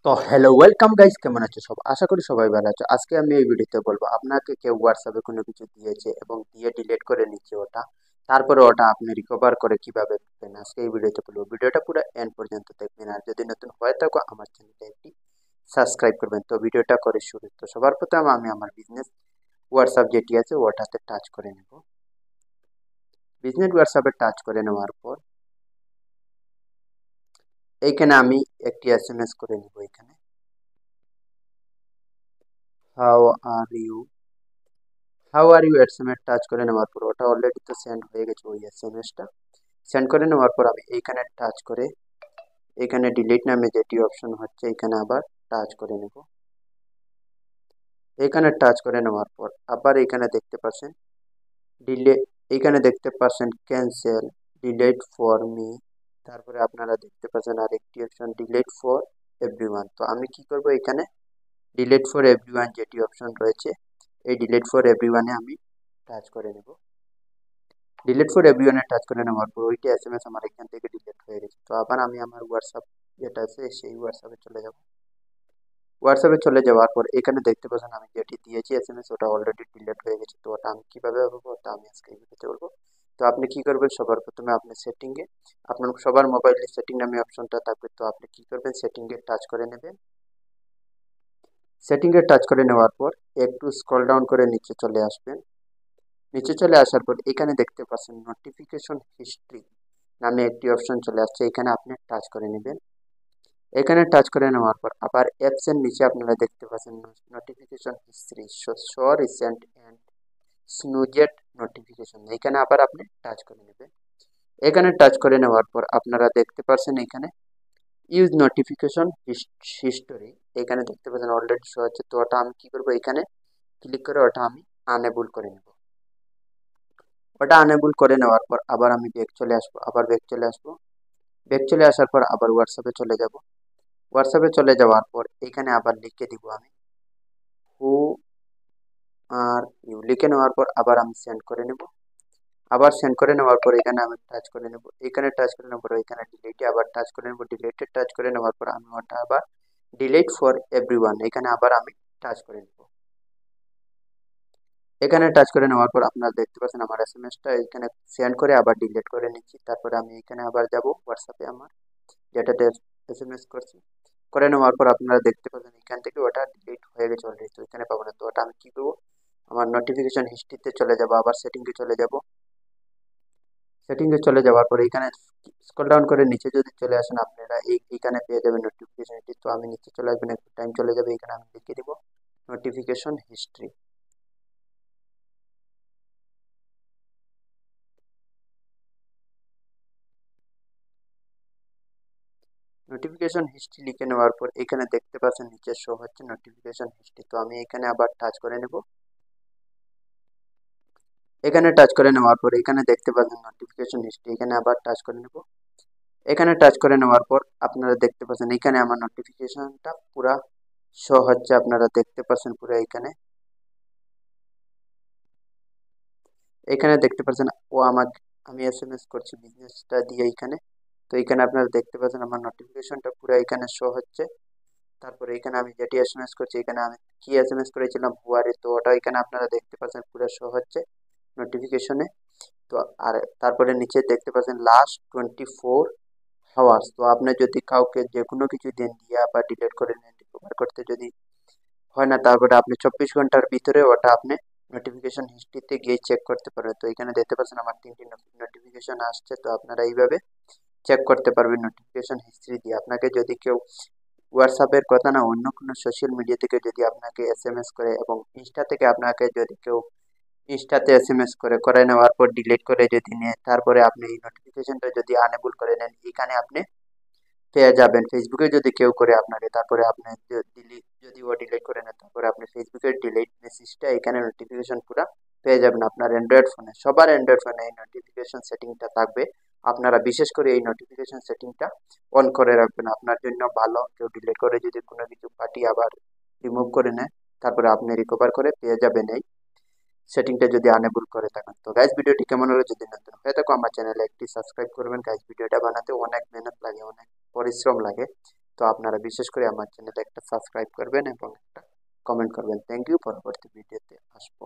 তো hello welcome guys, কেমন আছো সব? আশা করি সবাই ভালো আছো। আজকে আমি এই ভিডিওতে বলবো, আপনাকে কেউ হোয়াটসঅ্যাপে কোনো কিছু দিয়েছে এবং দিয়ে ডিলিট করে নিচ্ছে ওটা, তারপরে ওটা আপনি রিকভার করে কিভাবে পেন, আজকে এই ভিডিওতে বলবো। ভিডিওটা পুরো এন্ড পর্যন্ত দেখবেন, আর যদি নতুন হয়ে থাকো আমার চ্যানেলটা একটি সাবস্ক্রাইব করবেন। তো ভিডিওটা করে শুরু। তো সবার প্রথমে আমি আমার বিজনেস হোয়াটসঅ্যাপ যেটি আছে ওটাতে টাচ করে নেব। বিজনেস হোয়াটসঅ্যাপে টাচ করে নেওয়ার পর এইখানে আমি একটি এসএমএস করে নেব। এখানে how are you, how are you SMS touch করে নেওয়ার পর ওটা অলরেডি তো সেন্ড হয়ে গেছে। ওই এসএমএসটা সেন্ড করে নেওয়ার পর আমি এইখানে টাচ করে এখানে ডিলিট নামে যেটি অপশন হচ্ছে এখানে আবার টাচ করে নেব। এখানে টাচ করে নেওয়ার পর আবার এখানে দেখতে পাচ্ছেন ডিলে, এখানে দেখতে পাচ্ছেন ক্যান্সেল, ডিলিট ফর মি, তারপরে আপনারা দেখতে পাচ্ছেন আরেকটি অপশন ডিলিট ফর এভরিওয়ান। তো আমি কি করব, এখানে ডিলিট ফর এভরিওয়ান যেটি অপশন রয়েছে এই ডিলিট ফর এভরিওয়ানে আমি টাচ করে নেব। ডিলিট ফর এভরিওয়ানে টাচ করে নেওয়ার পর ওইটি এসএমএস আমার এখান থেকে ডিলিট হয়ে গেছে। তো আবার আমি আমার হোয়াটসঅ্যাপ যেটা আছে সেই হোয়াটসঅ্যাপে চলে যাব। হোয়াটসঅ্যাপে চলে যাওয়ার পর এখানে দেখতে পাচ্ছেন আমি যেটি দিয়েছি এসএমএস ওটা অলরেডি ডিলিট হয়ে গেছে। তো ওটা আমি কিভাবে পাবো ওটা আমি আজকে এই ভিডিওতে বলবো। তো আপনি কি করবেন, সবার প্রথমে আপনি সেটিংয়ে, আপনার সবার মোবাইলে সেটিং নামে অপশনটা থাকবে। তো আপনি কি করবেন, সেটিংয়ে টাচ করে নেবেন। সেটিংয়ে টাচ করে নেওয়ার পর একটু স্ক্রল ডাউন করে নিচে চলে আসবেন। নিচে চলে আসার পর এখানে দেখতে পাচ্ছেন নোটিফিকেশন হিস্ট্রি নামে একটি অপশন চলে আসছে, এখানে আপনি টাচ করে নেবেন। এখানে টাচ করে নেওয়ার পর আবার অ্যাপস এর নিচে আপনারা দেখতে পাচ্ছেন notification history, show recent and snoozed notification, এখানে আবার আপনি টাচ করে নেবেন। এখানে টাচ করে নেওয়ার পর আপনারা দেখতে পাচ্ছেন এখানে ইউজ নোটিফিকেশন হিস্টোরি, এখানে দেখতে পাচ্ছেন অলরেডি শো হচ্ছে। তো ওটা আমি কি করব, এখানে ক্লিক করে ওটা আমি আনএবল করে নেব। ওটা আনএবল করে নেওয়ার পর আবার আমি ব্যাক চলে আসবো, আবার ব্যাক চলে আসবো। ব্যাক চলে আসার পর আবার হোয়াটসঅ্যাপে চলে যাব। হোয়াটসঅ্যাপে চলে যাওয়ার পর এখানে আবার লিখে দিব আমি হু আর ইউ, লিখে নেওয়ার পর আবার আমি সেন্ড করে নেব। আবার সেন্ড করে নেওয়ার পর এখানে আমি টাচ করে নেব। এখানে টাচ করে নেওয়ার পর এখানে ডিলিটে আবার টাচ করে নেব। ডিলিটে টাচ করে নেওয়ার পর আমি ওটা আবার ডিলিট ফর এভরিওয়ান, এখানে আবার আমি টাচ করে নেব। এখানে টাচ করে নেওয়ার পর আপনারা দেখতে পাচ্ছেন আমার এসএমএসটা এখানে সেন্ড করে আবার ডিলিট করে নিচ্ছি। তারপরে আমি এখানে আবার যাব হোয়াটসঅ্যাপে আমার যেটাতে এসএমএস করছি, করে নেওয়ার পর আপনারা দেখতে পাচ্ছেন এখান থেকে ওটা ডিলিট হয়ে গেছে অলরেডি। তো এখানে পাবো না। তো ওটা আমি কি করবো, আমার নোটিফিকেশন হিস্ট্রিতে চলে যাব, আবার সেটিংয়ে চলে যাব। সেটিংয়ে চলে যাওয়ার পরে এখানে স্ক্রল ডাউন করে নিচে যদি চলে আসেন আপনারা এইখানে পেয়ে যাবেন নোটিফিকেশন হিস্ট্রি। তো আমি নিচে চলে আসবেন, একটু টাইম চলে যাবে, এখানে আমি লিখে দিব নোটিফিকেশন হিস্ট্রি। নোটিফিকেশন হিস্ট্রি লিখে নেওয়ার পর এখানে দেখতে পাচ্ছেন নিচে শো হচ্ছে নোটিফিকেশন হিস্ট্রি। তো আমি এখানে আবার টাচ করে নেব। এখানে টাচ করে নেওয়ার পর এখানে দেখতে পাচ্ছেন নোটিফিকেশন হিস্ট্রি, এখানে আবার টাচ করে নেব। এখানে টাচ করে নেওয়ার পর আপনারা দেখতে পাচ্ছেন এখানে আমার নোটিফিকেশনটা পুরা শো হচ্ছে, আপনারা দেখতে পাচ্ছেন পুরো এখানে, এখানে দেখতে পাচ্ছেন ও আমাকে, আমি এসএমএস করছি বিজনেসটা দিয়ে এখানে। তো এখানে আপনারা দেখতে পাচ্ছেন আমার নোটিফিকেশনটা পুরো এখানে শো হচ্ছে। তারপরে এখানে আমি যেটি এসএমএস করছি, এখানে আমি কি এসএমএস করেছিলাম হুয়ারে, তো ওটা এখানে আপনারা দেখতে পাচ্ছেন পুরো শো হচ্ছে নোটিফিকেশনে। তো আর তারপরে নিচে দেখতে পাচ্ছেন লাস্ট 24 আওয়ার্স। তো আপনি যদি কাউকে যে কোনো কিছু দেন দিয়া বা ডিলিট করে নেন, রিকভার করতে যদি হয় না, তারপরে আপনি 24 ঘন্টার ভিতরে ওটা আপনি নোটিফিকেশন হিস্ট্রিতে গিয়ে চেক করতে পারবেন। তো এখানে দেখতে পাচ্ছেন আমার 3টি নোটিফিকেশন আসছে। তো আপনারা এইভাবে চেক করতে পারবেন নোটিফিকেশন হিস্ট্রি দিয়ে। আপনাকে যদি কেউ হোয়াটসঅ্যাপের কথা না, অন্য কোনো সোশ্যাল মিডিয়া থেকে যদি আপনাকে এসএমএস করে এবং ইনস্টা থেকে আপনাকে যদি কেউ ইনস্টাতে এসএমএস করে, করে নেওয়ার পর ডিলিট করে যদি নেয়, তারপরে আপনি এই নোটিফিকেশনটা যদি আনেবল করে নেন, এখানে আপনি পেয়ে যাবেন। ফেসবুকে যদি কেউ করে আপনাকে, তারপরে আপনি যদি ও ডিলিট করে নেয়, তারপরে আপনি ফেসবুকের ডিলিট মেসেজটা এখানে নোটিফিকেশন পুরো পেয়ে যাবেন আপনার অ্যান্ড্রয়েড ফোনে। সবার অ্যান্ড্রয়েড ফোনে এই নোটিফিকেশন সেটিংটা থাকবে। আপনারা বিশেষ করে এই নোটিফিকেশন সেটিংটা অন করে রাখবেন, আপনার জন্য ভালো। কেউ ডিলিট করে যদি কোনো কিছু পাঠিয়ে আবার রিমুভ করে নেয়, তারপরে আপনি রিকভার করে পেয়ে যাবেন এই সেটিংটা যদি আনেবল করে থাকেন। তো গাইজ ভিডিওটি কেমন হলো, যদি নতুন হয়ে থাকো আমার চ্যানেলে একটি সাবস্ক্রাইব করবেন। গাইজ ভিডিওটা বানাতে অনেক মেহনত লাগে, অনেক পরিশ্রম লাগে। তো আপনারা বিশেষ করে আমার চ্যানেলে একটা সাবস্ক্রাইব করবেন এবং একটা কমেন্ট করবেন। থ্যাংক ইউ, পরবর্তী ভিডিওতে আসবো।